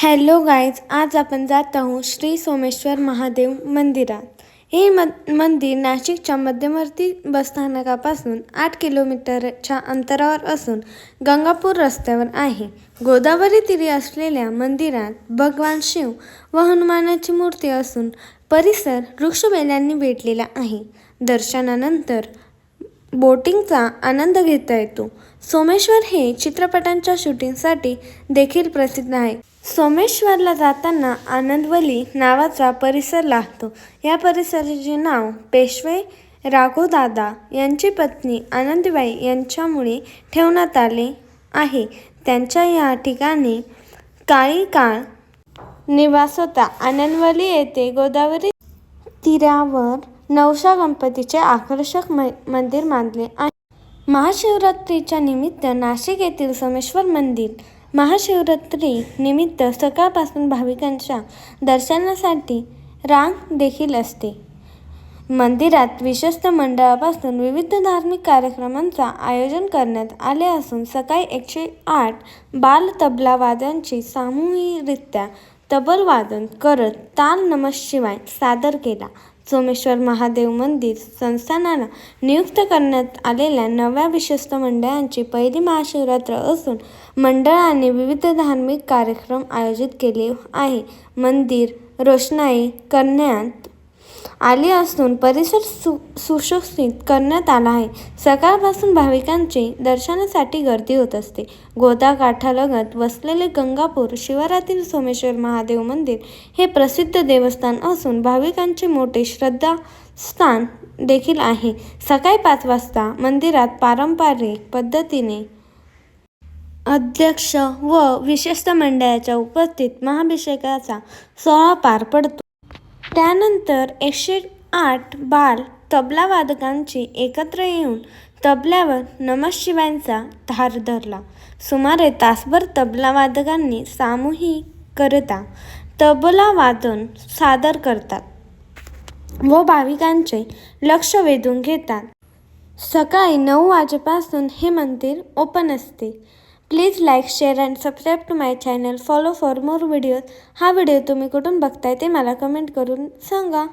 Hello guys, आज आपण जात आहोत श्री सोमेश्वर महादेव मंदिरात। हे मंदिर नाशिकच्या मध्यवर्ती बसस्थानकापासून 8 किलोमीटरच्या अंतरावर असून गंगापूर रस्त्यावर आहे। गोदावरी तीरी असलेल्या मंदिरात भगवान शिव व हनुमानाची मूर्ती असून परिसर वृक्षवेलांनी वेढलेला आहे। दर्शनानंतर बोटिंगचा आनंद घेता येतो। सोमेश्वर हे चित्रपटांच्या शूटिंगसाठी देखील प्रसिद्ध आहे। सोमेश्वरला जाताना आनंदवली नावाचा परिसर लागतो। या परिसराचे नाव पेशवे राघोदादा यांची पत्नी आनंदीबाई यांच्यामुळे ठेवण्यात आले आहे। त्यांच्या या ठिकाणी काही काळ निवास होता। आनंदवली येथे गोदावरी तीरावर नवशा गणपतीचे आकर्षक मंदिर बांधले आहे। महाशिवरात्रीच्या निमित्त नाशिक येथील सोमेश्वर मंदिर महाशिवरात्री निमित्त सकाळपासून भाविकांच्या दर्शनासाठी रांग देखील असते। मंदिरात विश्वस्त मंडळापासून विविध धार्मिक कार्यक्रमांचा आयोजन करण्यात आले असून सकाळी 108 बाल तबला वादकांची सामूहिकरित्या तबल वादन करत ताल नमः शिवाय सादर केला। सोमेश्वर महादेव मंदिर संस्थानाला नियुक्त करण्यात आलेल्या 9व्या विश्वस्त मंडळाची पहिली महाशिवरात्र असून मंडळाने विविध धार्मिक कार्यक्रम आयोजित केले आहे। मंदिर रोषणाई करण्यात आली असून परिसर सुशोभित करण्यात आला आहे। सकाळपासून भाविकांची दर्शनासाठी गर्दी होत असते। गोदाकाठालगत वसलेले गंगापूर शिवारातील सोमेश्वर महादेव मंदिर हे प्रसिद्ध देवस्थान असून भाविकांचे मोठे श्रद्धास्थान देखील आहे। सकाळी 5 वाजता मंदिरात पारंपरिक पद्धतीने अध्यक्ष व विश्वस्त मंडळाच्या उपस्थितीत महाअभिषेकाचा सोहळा पार पडतो। त्यानंतर 108 बाल तबला वादकांची एकत्र येऊन तबल्यावर नमः शिवायचा धार धरला। सुमारे तासभर तबला वादकांनी सामूहिकरित्या तबला वादन सादर करतात व भाविकांचे लक्ष वेधून घेतात। सकाळी 9 वाजेपासून हे मंदिर ओपन असते। Please like, share and subscribe to my channel. Follow for more videos. हा व्हिडिओ तुम्ही कुठून बघताय ते मला कमेंट करून सांगा।